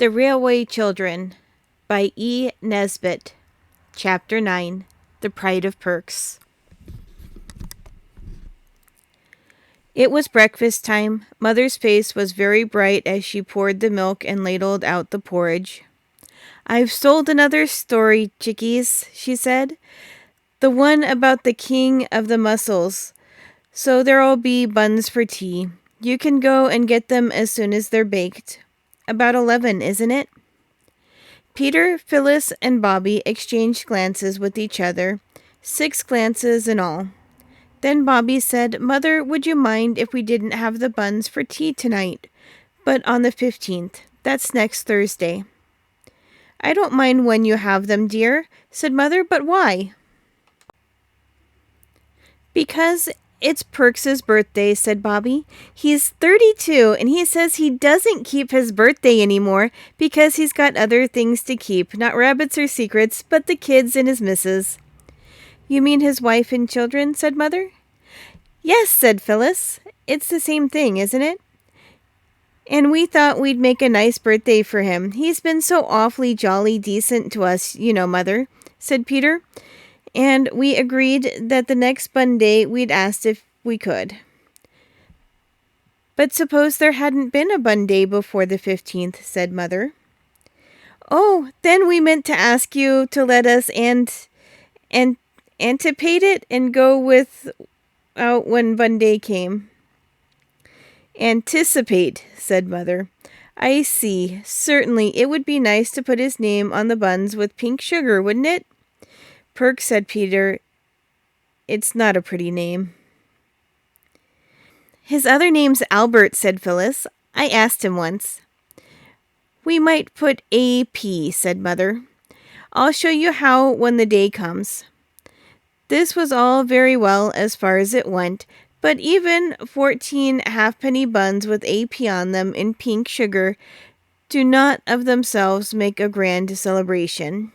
The Railway Children by E. Nesbit. Chapter 9. The Pride of Perks. It was breakfast time. Mother's face was very bright as she poured the milk and ladled out the porridge. "I've sold another story, chickies," she said. "The one about the king of the mussels. So there'll be buns for tea. You can go and get them as soon as they're baked. About 11, isn't it?" Peter, Phyllis, and Bobby exchanged glances with each other, 6 glances in all. Then Bobby said, "Mother, would you mind if we didn't have the buns for tea tonight, but on the 15th? That's next Thursday." "I don't mind when you have them, dear," said Mother, "but why?" "Because it's Perks's birthday," said Bobby. "He's 32, and he says he doesn't keep his birthday anymore because he's got other things to keep, not rabbits or secrets, but the kids and his missus." "You mean his wife and children?" said Mother. "Yes," said Phyllis. "It's the same thing, isn't it? And we thought we'd make a nice birthday for him. He's been so awfully jolly decent to us, you know, Mother," said Peter. "And we agreed that the next bun day we'd asked if we could." "But suppose there hadn't been a bun day before the 15th, said Mother. "Oh, then we meant to ask you to let us anticipate it and go without when bun day came." "Anticipate," said Mother. "I see. Certainly, it would be nice to put his name on the buns with pink sugar, wouldn't it?" "Perk," said Peter, "it's not a pretty name." "His other name's Albert," said Phyllis. "I asked him once." "We might put A.P., said Mother. "I'll show you how when the day comes." This was all very well as far as it went, but even 14 halfpenny buns with A.P. on them in pink sugar do not of themselves make a grand celebration.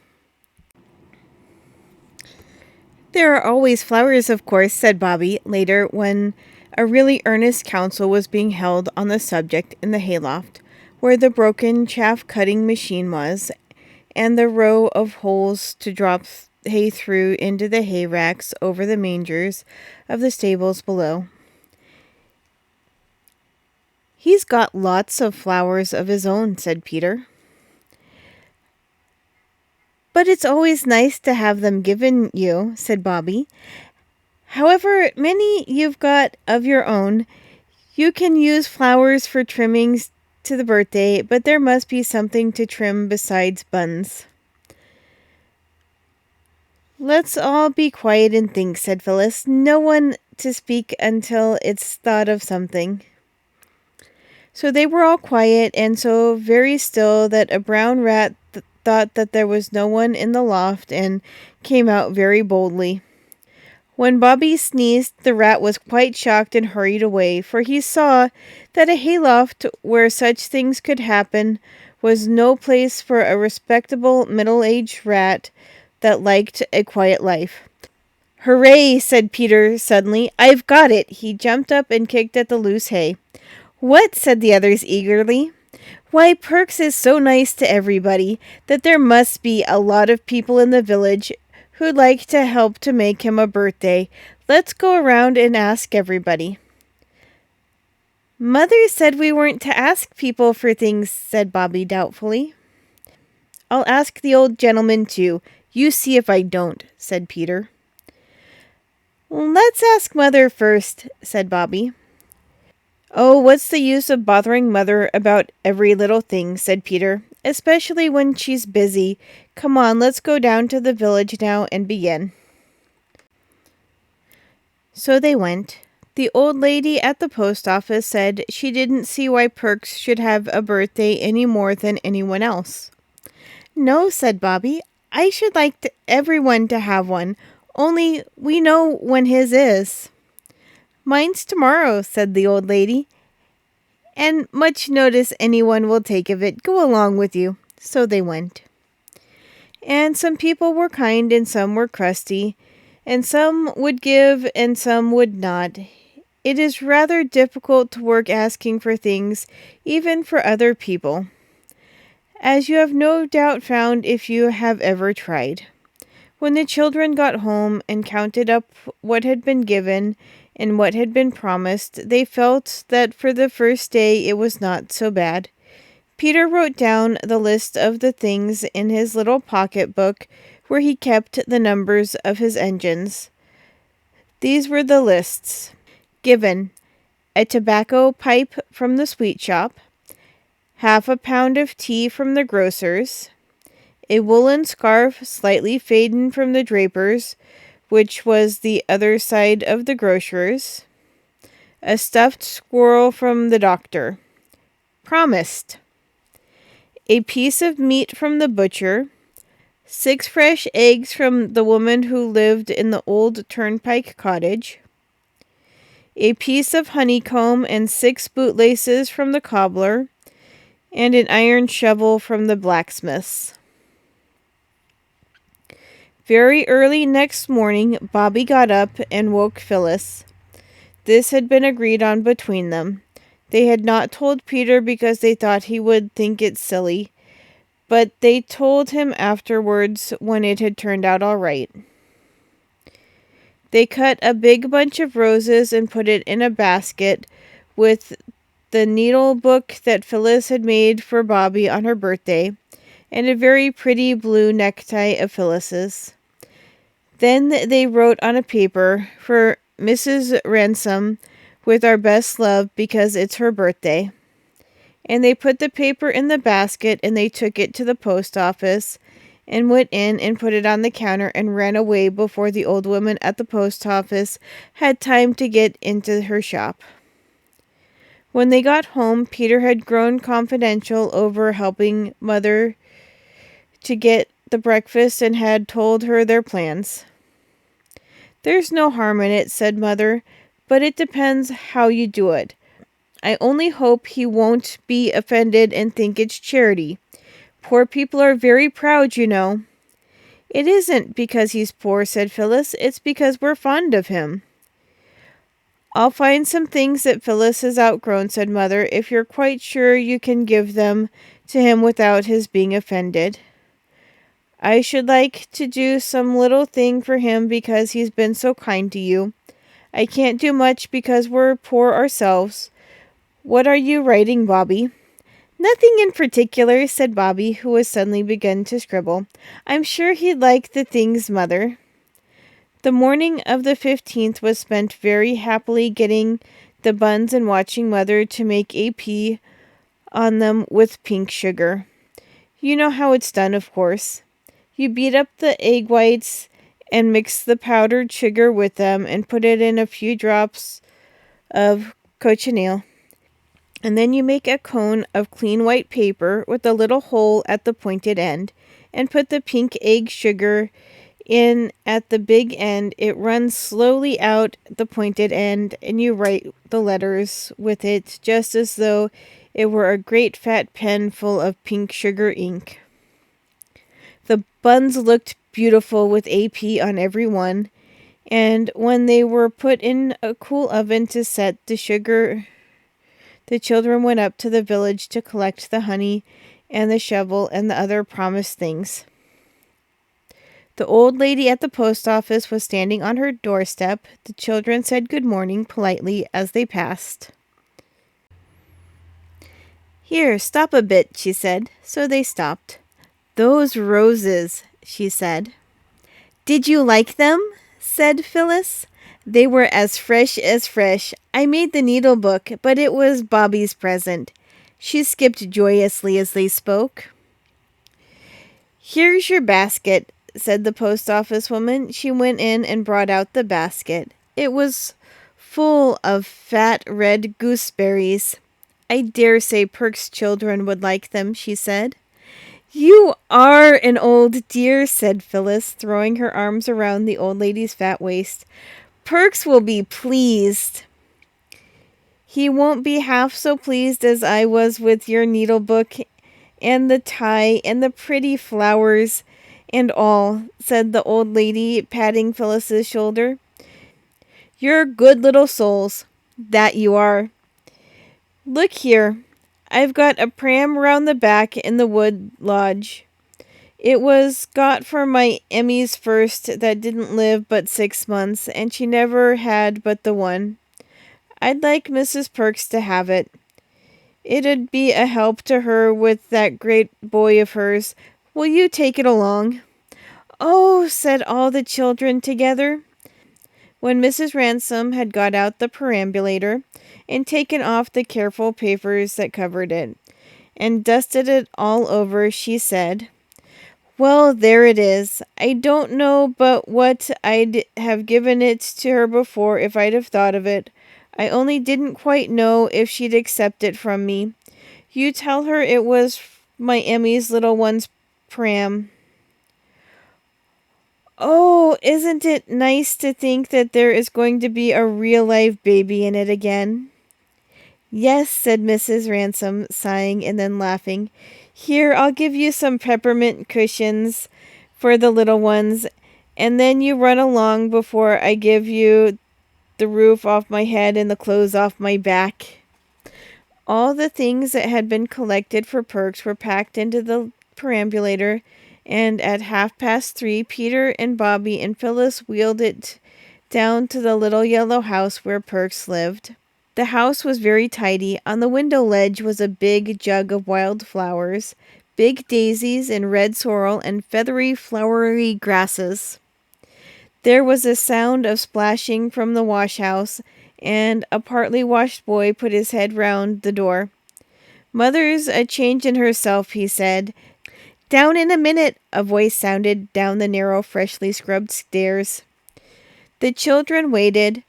"There are always flowers, of course," said Bobby later when a really earnest council was being held on the subject in the hayloft, where the broken chaff-cutting machine was, and the row of holes to drop hay through into the hay racks over the mangers of the stables below. "He's got lots of flowers of his own," said Peter. "But it's always nice to have them given you," said Bobby. "However many you've got of your own, you can use flowers for trimmings to the birthday, but there must be something to trim besides buns." "Let's all be quiet and think," said Phyllis. "No one to speak until it's thought of something." So they were all quiet and so very still that a brown rat thought that there was no one in the loft and came out very boldly. When Bobby sneezed, the rat was quite shocked and hurried away, for he saw that a hayloft where such things could happen was no place for a respectable middle-aged rat that liked a quiet life. "Hooray!" said Peter suddenly. "I've got it!" He jumped up and kicked at the loose hay. "What?" said the others eagerly. "Why, Perks is so nice to everybody that there must be a lot of people in the village who'd like to help to make him a birthday. Let's go around and ask everybody." "Mother said we weren't to ask people for things," said Bobby doubtfully. "I'll ask the old gentleman too. You see if I don't," said Peter. "Let's ask Mother first," said Bobby. "Oh, what's the use of bothering Mother about every little thing," said Peter, "especially when she's busy. Come on, let's go down to the village now and begin." So they went. The old lady at the post office said she didn't see why Perks should have a birthday any more than anyone else. "No," said Bobby, "I should like everyone to have one, only we know when his is." "Mine's tomorrow," said the old lady, "and much notice anyone will take of it. Go along with you." So they went. And some people were kind and some were crusty, and some would give and some would not. It is rather difficult to work asking for things, even for other people. as you have no doubt found if you have ever tried. When the children got home and counted up what had been given and what had been promised, they felt that for the first day it was not so bad. Peter wrote down the list of the things in his little pocketbook where he kept the numbers of his engines. These were the lists. Given: a tobacco pipe from the sweet shop, half a pound of tea from the grocer's, a woolen scarf slightly faded from the draper's, which was the other side of the grocer's, a stuffed squirrel from the doctor. Promised. A piece of meat from the butcher, 6 fresh eggs from the woman who lived in the old turnpike cottage, a piece of honeycomb and 6 bootlaces from the cobbler, and an iron shovel from the blacksmith's. Very early next morning, Bobby got up and woke Phyllis. This had been agreed on between them. They had not told Peter because they thought he would think it silly, but they told him afterwards when it had turned out all right. They cut a big bunch of roses and put it in a basket with the needle book that Phyllis had made for Bobby on her birthday, and a very pretty blue necktie of Phyllis's. Then they wrote on a paper, "For Mrs. Ransom, with our best love, because it's her birthday." And they put the paper in the basket and they took it to the post office and went in and put it on the counter and ran away before the old woman at the post office had time to get into her shop. When they got home, Peter had grown confidential over helping Mother to get the breakfast and had told her their plans. "There's no harm in it," said Mother, "but it depends how you do it. I only hope he won't be offended and think it's charity. Poor people are very proud, you know." "It isn't because he's poor," said Phyllis. "It's because we're fond of him." "I'll find some things that Phyllis has outgrown," said Mother, "if you're quite sure you can give them to him without his being offended. I should like to do some little thing for him because he's been so kind to you. I can't do much because we're poor ourselves. What are you writing, Bobby?" "Nothing in particular," said Bobby, who was suddenly begun to scribble. "I'm sure he'd like the things, Mother." The morning of the 15th was spent very happily getting the buns and watching Mother to make AP on them with pink sugar. You know how it's done, of course. You beat up the egg whites and mix the powdered sugar with them and put it in a few drops of cochineal. And then you make a cone of clean white paper with a little hole at the pointed end and put the pink egg sugar in at the big end. It runs slowly out the pointed end and you write the letters with it just as though it were a great fat pen full of pink sugar ink. The buns looked beautiful with AP on every one, and when they were put in a cool oven to set the sugar, the children went up to the village to collect the honey and the shovel and the other promised things. The old lady at the post office was standing on her doorstep. The children said good morning politely as they passed. "Here, stop a bit," she said. So they stopped. "Those roses," she said. "Did you like them?" said Phyllis. "They were as fresh as fresh. I made the needle book, but it was Bobby's present." She skipped joyously as they spoke. "Here's your basket," said the post office woman. She went in and brought out the basket. It was full of fat red gooseberries. "I dare say Perk's children would like them," she said. "You are an old dear," said Phyllis, throwing her arms around the old lady's fat waist. "Perks will be pleased." "He won't be half so pleased as I was with your needlebook and the tie and the pretty flowers and all," said the old lady, patting Phyllis's shoulder. "You're good little souls, that you are. Look here, I've got a pram round the back in the wood lodge. It was got for my Emmy's first that didn't live but 6 months, and she never had but the one. I'd like Mrs. Perks to have it. It'd be a help to her with that great boy of hers. Will you take it along?" "Oh," said all the children together. When Mrs. Ransom had got out the perambulator and taken off the careful papers that covered it, and dusted it all over, she said, "Well, there it is. I don't know but what I'd have given it to her before if I'd have thought of it. I only didn't quite know if she'd accept it from me. You tell her it was my Emmy's little one's pram." "Oh, isn't it nice to think that there is going to be a real live baby in it again?" "Yes," said Mrs. Ransom, sighing and then laughing. "Here, I'll give you some peppermint cushions for the little ones, and then you run along before I give you the roof off my head and the clothes off my back." All the things that had been collected for Perks were packed into the perambulator, and at 3:30 Peter and Bobby and Phyllis wheeled it down to the little yellow house where Perks lived. The house was very tidy. On the window ledge was a big jug of wild flowers, big daisies and red sorrel and feathery flowery grasses. There was a sound of splashing from the wash house, and a partly washed boy put his head round the door. "Mother's a changin' herself," he said. "Down in a minute," a voice sounded down the narrow, freshly scrubbed stairs. The children waited.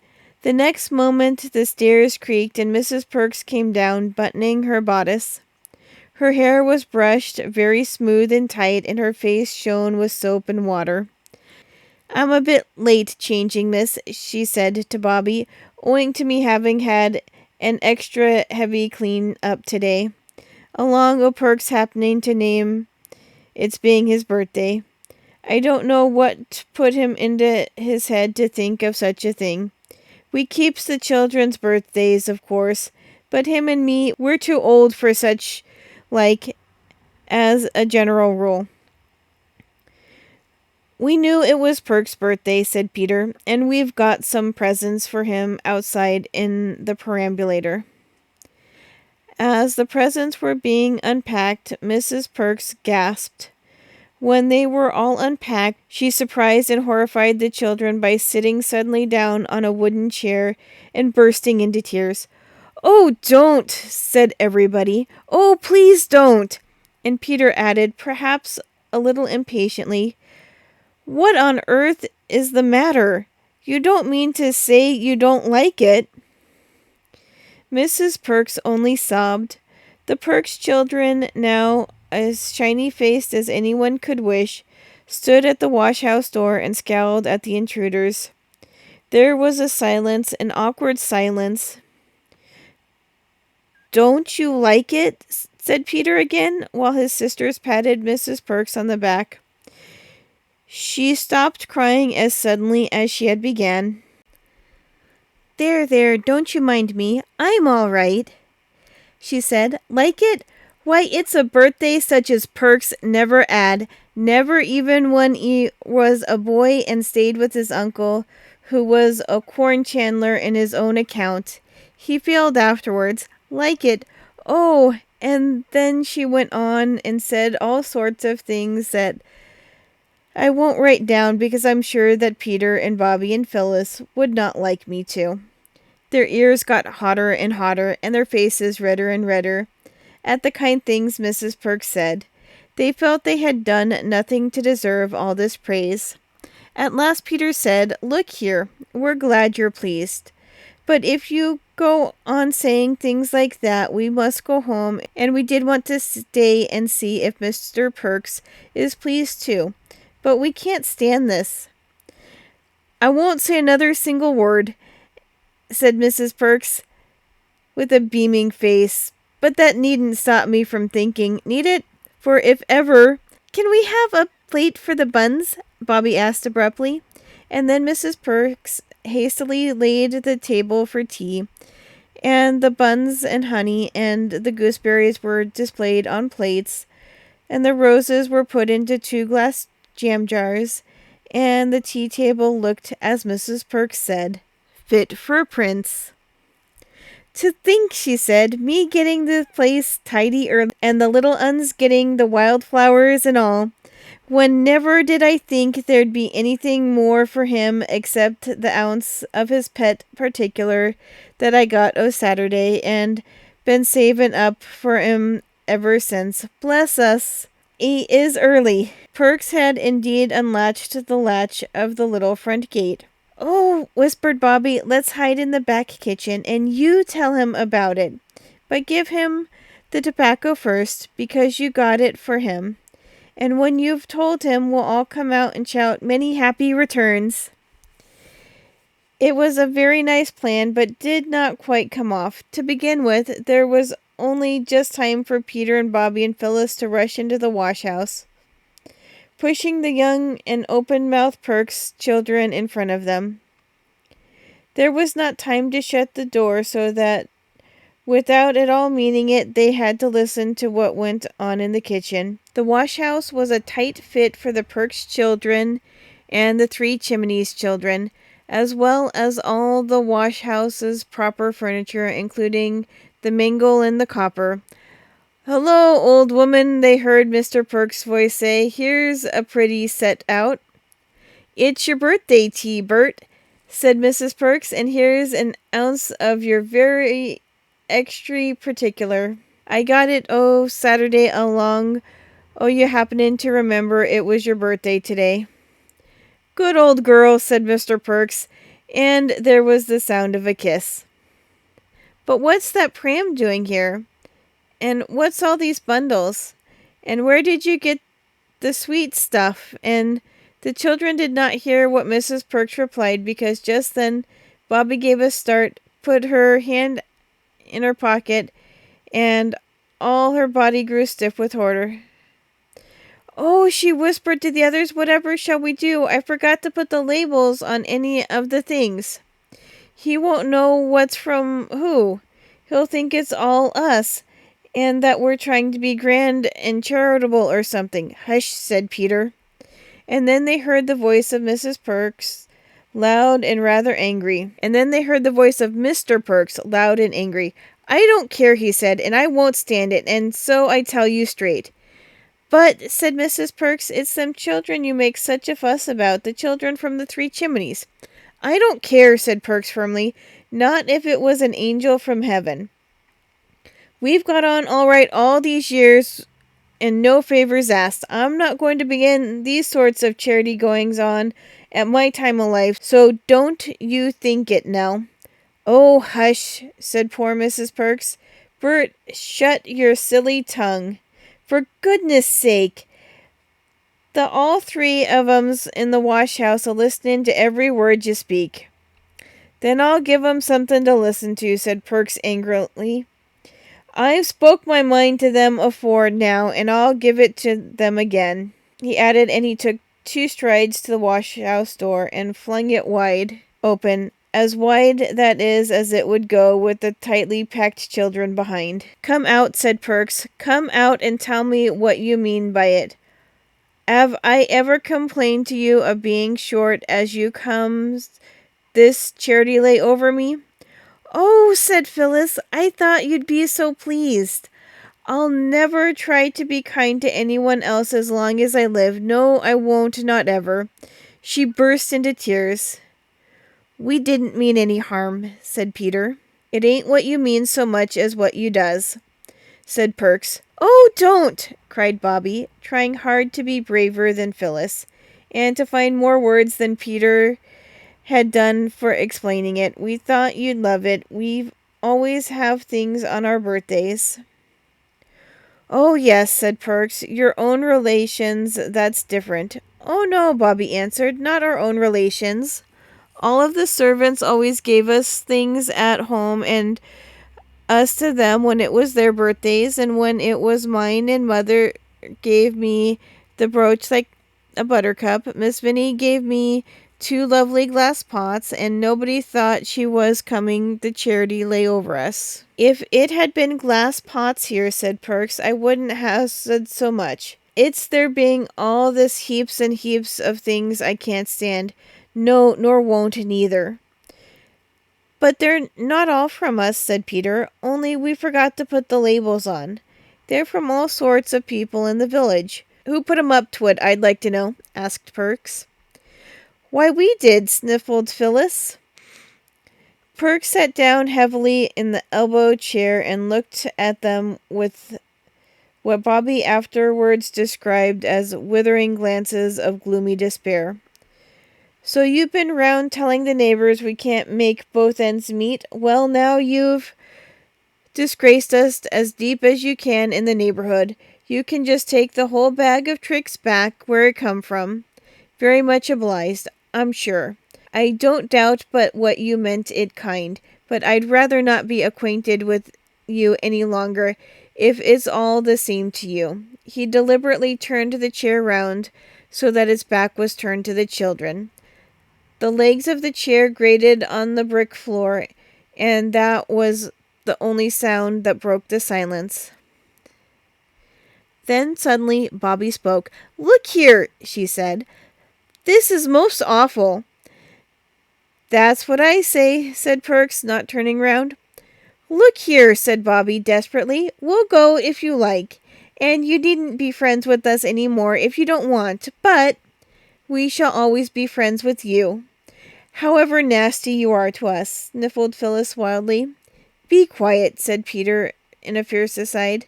The next moment the stairs creaked and Mrs. Perks came down, buttoning her bodice. Her hair was brushed very smooth and tight, and her face shone with soap and water. "I'm a bit late changing, miss," she said to Bobby, "owing to me having had an extra heavy clean up today, along o' Perks happening to name its being his birthday. I don't know what put him into his head to think of such a thing. We keeps the children's birthdays, of course, but him and me, we're too old for such like, as a general rule." "We knew it was Perk's birthday," said Peter, "and we've got some presents for him outside in the perambulator." As the presents were being unpacked, Mrs. Perks gasped. When they were all unpacked, she surprised and horrified the children by sitting suddenly down on a wooden chair and bursting into tears. "Oh, don't!" said everybody. "Oh, please don't!" And Peter added, perhaps a little impatiently, "What on earth is the matter? You don't mean to say you don't like it?" Mrs. Perks only sobbed. The Perks children, now as shiny-faced as anyone could wish, stood at the wash-house door and scowled at the intruders. There was a silence, an awkward silence. "Don't you like it?" said Peter again, while his sisters patted Mrs. Perks on the back. She stopped crying as suddenly as she had began. There, don't you mind me. I'm all right," she said. "Like it? Why, it's a birthday such as Perks never 'ad, never even when he was a boy and stayed with his uncle, who was a corn chandler in his own account. He failed afterwards. Like it? Oh," and then she went on and said all sorts of things that I won't write down because I'm sure that Peter and Bobby and Phyllis would not like me to. Their ears got hotter and hotter, and their faces redder and redder, at the kind things Mrs. Perks said. They felt they had done nothing to deserve all this praise. At last Peter said, "Look here, we're glad you're pleased. But if you go on saying things like that, we must go home, and we did want to stay and see if Mr. Perks is pleased too. But we can't stand this." "I won't say another single word," said Mrs. Perks, with a beaming face. "But that needn't stop me from thinking, need it? For if ever—" "Can we have a plate for the buns?" Bobby asked abruptly. And then Mrs. Perks hastily laid the table for tea, and the buns and honey and the gooseberries were displayed on plates, and the roses were put into 2 glass jam jars, and the tea table looked, as Mrs. Perks said, fit for a prince. "To think," she said, "me getting the place tidy early, and the little uns getting the wildflowers and all, when never did I think there'd be anything more for him except the ounce of his pet particular that I got o' Saturday, and been savin' up for him ever since. Bless us, he is early." Perks had indeed unlatched the latch of the little front gate. "Oh," whispered Bobby, "let's hide in the back kitchen, and you tell him about it. But give him the tobacco first, because you got it for him. And when you've told him, we'll all come out and shout many happy returns." It was a very nice plan, but did not quite come off. To begin with, there was only just time for Peter and Bobby and Phyllis to rush into the wash house, pushing the young and open-mouthed Perks children in front of them. There was not time to shut the door, so that, without at all meaning it, they had to listen to what went on in the kitchen. The wash house was a tight fit for the Perks children and the Three Chimneys children, as well as all the wash house's proper furniture, including the mingle and the copper. "Hello, old woman," they heard Mr. Perks' voice say. "Here's a pretty set out." "It's your birthday tea, Bert," said Mrs. Perks, "and here's an ounce of your very extra particular. I got it Saturday along you happening to remember it was your birthday today." "Good old girl," said Mr. Perks, and there was the sound of a kiss. "But what's that pram doing here? And what's all these bundles? And where did you get the sweet stuff?" And the children did not hear what Mrs. Perks replied, because just then Bobby gave a start, put her hand in her pocket, and all her body grew stiff with horror. "Oh," she whispered to the others, "whatever shall we do? I forgot to put the labels on any of the things. He won't know what's from who. He'll think it's all us, and that we're trying to be grand and charitable or something." "Hush," said Peter. And then they heard the voice of Mrs. Perks, loud and rather angry. And then they heard the voice of Mr. Perks, loud and angry. "I don't care," he said, "and I won't stand it, and so I tell you straight." "But," said Mrs. Perks, "it's them children you make such a fuss about, the children from the Three Chimneys." "I don't care," said Perks firmly, "not if it was an angel from heaven. We've got on all right all these years, and no favors asked. I'm not going to begin these sorts of charity goings on at my time of life, so don't you think it now." "Oh, hush," said poor Mrs. Perks. "Bert, shut your silly tongue. For goodness sake. The all three of 'em's in the wash house a-listening to every word you speak." "Then I'll give 'em something to listen to," said Perks angrily. "I've spoke my mind to them afore now, and I'll give it to them again," he added, and he took 2 strides to the wash house door and flung it wide open, as wide, that is, as it would go with the tightly packed children behind. "Come out," said Perks. "Come out and tell me what you mean by it. 'Ave I ever complained to you of being short as you comes this charity lay over me?" "Oh," said Phyllis, "I thought you'd be so pleased. I'll never try to be kind to anyone else as long as I live. No, I won't, not ever." She burst into tears. "We didn't mean any harm," said Peter. "It ain't what you mean so much as what you does," said Perks. "Oh, don't!" cried Bobby, trying hard to be braver than Phyllis, and to find more words than Peter had done for explaining it. "We thought you'd love it. We always have things on our birthdays." "Oh, yes," said Perks. "Your own relations, that's different." "Oh, no," Bobby answered. "Not our own relations. All of the servants always gave us things at home and us to them when it was their birthdays, and when it was mine and Mother gave me the brooch like a buttercup. Miss Vinny gave me 2 lovely glass pots, and nobody thought she was coming the charity lay over us. If it had been glass pots here, said Perks, I wouldn't have said so much. It's there being all this heaps and heaps of things I can't stand. No, nor won't neither. But they're not all from us, said Peter, only we forgot to put the labels on. They're from all sorts of people in the village. Who put 'em up, Twit, I'd like to know, asked Perks. Why, we did, sniffled Phyllis. Perks sat down heavily in the elbow chair and looked at them with what Bobby afterwards described as withering glances of gloomy despair. So you've been round telling the neighbors we can't make both ends meet? Well, now you've disgraced us as deep as you can in the neighborhood. You can just take the whole bag of tricks back where it come from. Very much obliged, I'm sure. I don't doubt but what you meant it kind, but I'd rather not be acquainted with you any longer, if it's all the same to you. He deliberately turned the chair round so that its back was turned to the children. The legs of the chair grated on the brick floor, and that was the only sound that broke the silence. Then suddenly Bobby spoke. Look here, she said. This is most awful. That's what I say, said Perks, not turning round. Look here, said Bobby desperately. We'll go if you like, and you needn't be friends with us any more if you don't want, but we shall always be friends with you. However nasty you are to us, sniffled Phyllis wildly. Be quiet, said Peter in a fierce aside.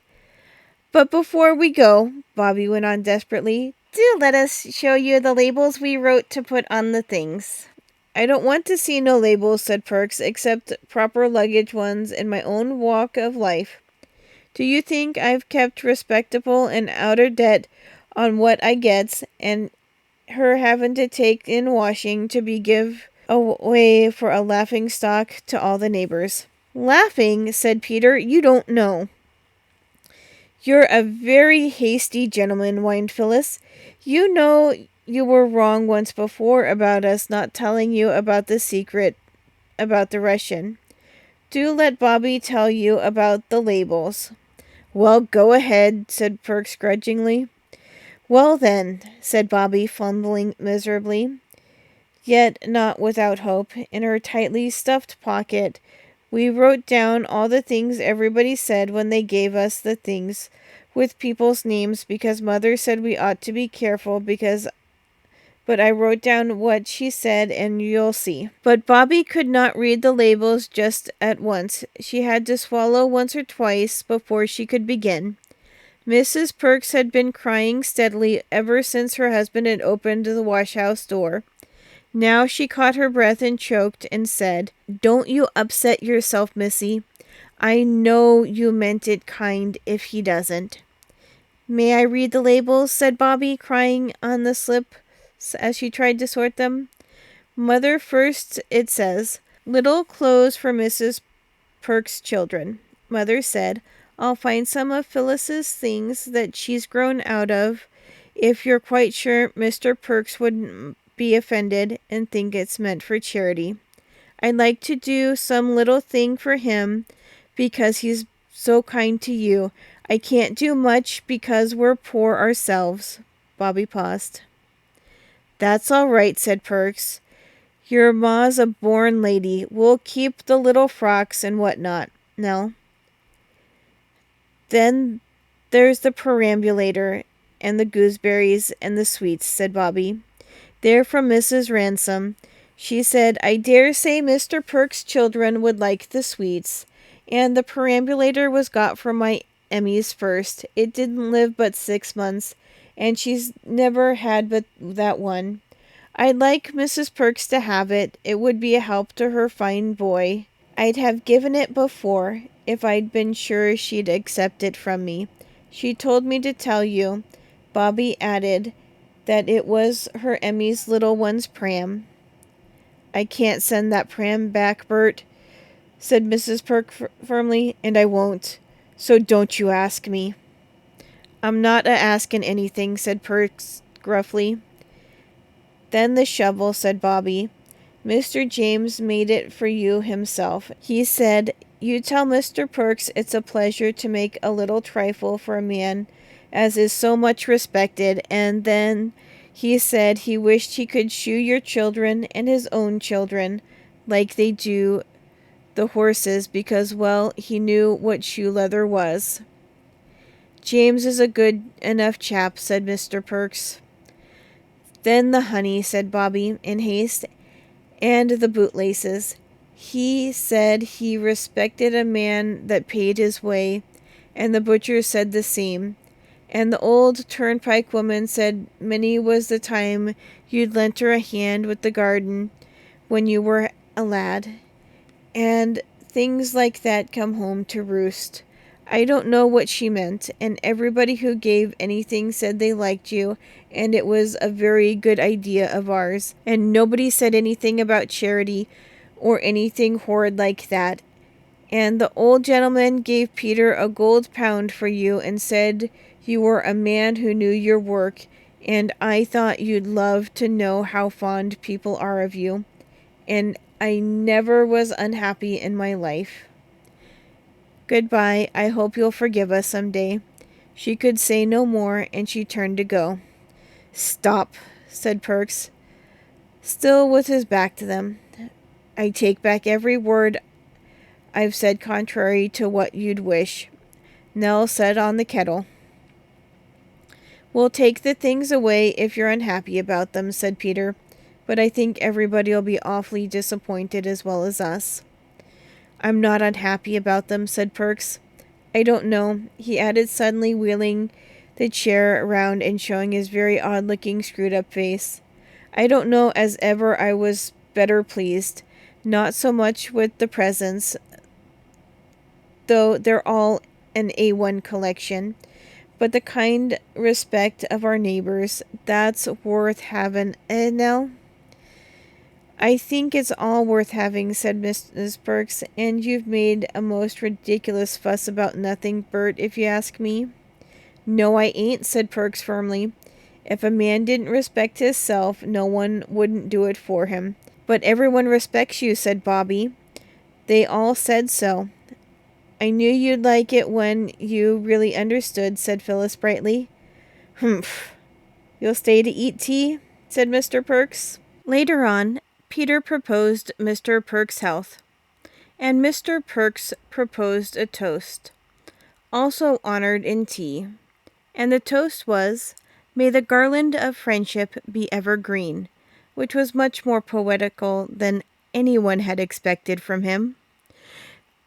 But before we go, Bobby went on desperately, do let us show you the labels we wrote to put on the things. I don't want to see no labels, said Perks, except proper luggage ones in my own walk of life. Do you think I've kept respectable and out of debt on what I gets, and her having to take in washing to be give away for a laughing stock to all the neighbors? Laughing, said Peter, you don't know. You're a very hasty gentleman, whined Phyllis. You know you were wrong once before about us not telling you about the secret about the Russian. Do let Bobby tell you about the labels. Well, go ahead, said Perks grudgingly. Well then, said Bobby, fumbling miserably, yet not without hope. In her tightly stuffed pocket, we wrote down all the things everybody said when they gave us the things with people's names, because Mother said we ought to be careful, but I wrote down what she said, and you'll see. But Bobby could not read the labels just at once. She had to swallow once or twice before she could begin. Mrs. Perks had been crying steadily ever since her husband had opened the wash-house door. Now she caught her breath and choked and said, Don't you upset yourself, Missy. I know you meant it kind if he doesn't. May I read the labels? Said Bobby, crying on the slip as she tried to sort them. Mother first, it says, Little clothes for Mrs. Perks' children. Mother said, I'll find some of Phyllis's things that she's grown out of, if you're quite sure Mr. Perks wouldn't be offended and think it's meant for charity. I'd like to do some little thing for him because he's so kind to you. I can't do much because we're poor ourselves. Bobby paused. That's all right, said Perks. Your ma's a born lady. We'll keep the little frocks and what not. Nell. Then there's the perambulator and the gooseberries and the sweets, said Bobby. They're from Mrs. Ransom. She said, I dare say Mr. Perks' children would like the sweets. And the perambulator was got for my Emmy's first. It didn't live but 6 months, and she's never had but that one. I'd like Mrs. Perks to have it. It would be a help to her fine boy. I'd have given it before, if I'd been sure she'd accept it from me. She told me to tell you, Bobby added, that it was her Emmy's little one's pram. I can't send that pram back, Bert, said Mrs. Perk firmly, and I won't. So don't you ask me. I'm not a-asking anything, said Perks gruffly. Then the shovel, said Bobby. Mr. James made it for you himself. He said, you tell Mr. Perks it's a pleasure to make a little trifle for a man as is so much respected, and then he said he wished he could shoe your children and his own children like they do the horses because, well, he knew what shoe leather was. James is a good enough chap, said Mr. Perks. Then the honey, said Bobby in haste, and the bootlaces. He said he respected a man that paid his way, and the butcher said the same. And the old turnpike woman said many was the time you'd lent her a hand with the garden when you were a lad. And things like that come home to roost. I don't know what she meant, and everybody who gave anything said they liked you, and it was a very good idea of ours, and nobody said anything about charity or anything horrid like that. And the old gentleman gave Peter a gold pound for you and said you were a man who knew your work, and I thought you'd love to know how fond people are of you, and I never was unhappy in my life. Goodbye, I hope you'll forgive us some day. She could say no more, and she turned to go. Stop, said Perks, still with his back to them. I take back every word I've said contrary to what you'd wish. Nell set on the kettle. We'll take the things away if you're unhappy about them, said Peter, but I think everybody'll be awfully disappointed as well as us. I'm not unhappy about them, said Perks. I don't know, he added suddenly, wheeling the chair around and showing his very odd-looking screwed-up face. I don't know as ever I was better pleased, not so much with the presents, though they're all an A1 collection, but the kind respect of our neighbors, that's worth having, Nell? I think it's all worth having, said Mrs. Perks, and you've made a most ridiculous fuss about nothing, Bert, if you ask me. No, I ain't, said Perks firmly. If a man didn't respect hisself, no one wouldn't do it for him. But everyone respects you, said Bobby. They all said so. I knew you'd like it when you really understood, said Phyllis brightly. Humph. You'll stay to eat tea, said Mr. Perks. Later on, Peter proposed Mr. Perks' health, and Mr. Perks proposed a toast, also honored in tea, and the toast was, May the garland of friendship be ever green, which was much more poetical than anyone had expected from him.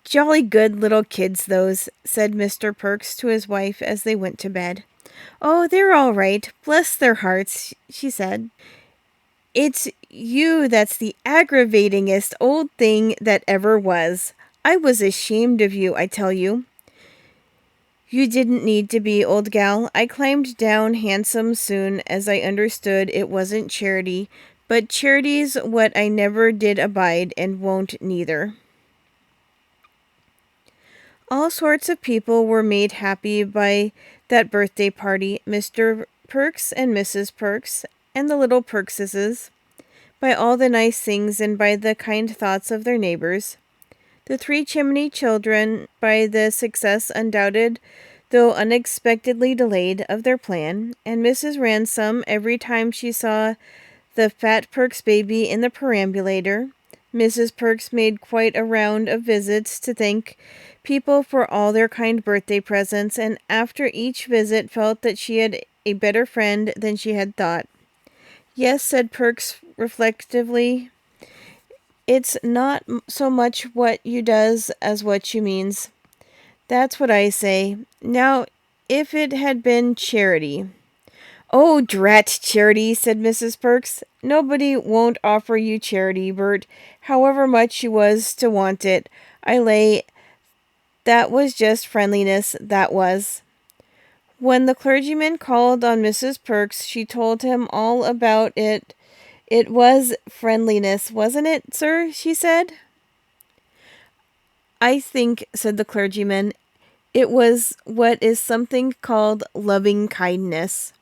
Jolly good little kids, those, said Mr. Perks to his wife as they went to bed. Oh, they're all right, bless their hearts, she said. It's you that's the aggravatingest old thing that ever was. I was ashamed of you, I tell you. You didn't need to be, old gal. I climbed down handsome soon as I understood it wasn't charity, but charity's what I never did abide and won't neither. All sorts of people were made happy by that birthday party, Mr. Perks and Mrs. Perks, and the little Perkses, by all the nice things and by the kind thoughts of their neighbors. The Three Chimney children by the success undoubted, though unexpectedly delayed, of their plan, and Mrs. Ransom every time she saw the fat Perks baby in the perambulator. Mrs. Perks made quite a round of visits to thank people for all their kind birthday presents, and after each visit felt that she had a better friend than she had thought. Yes, said Perks reflectively, it's not so much what you does as what you means. That's what I say. Now, if it had been charity. Oh, drat charity, said Mrs. Perks. Nobody won't offer you charity, Bert, however much you was to want it. I lay that was just friendliness, that was. When the clergyman called on Mrs. Perks, she told him all about it. It was friendliness, wasn't it, sir? She said. I think, said the clergyman, it was what is something called loving kindness.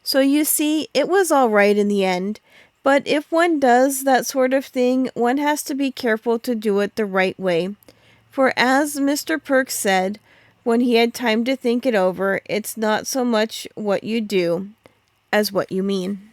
So you see, it was all right in the end. But if one does that sort of thing, one has to be careful to do it the right way. For as Mr. Perks said, when he had time to think it over, it's not so much what you do as what you mean.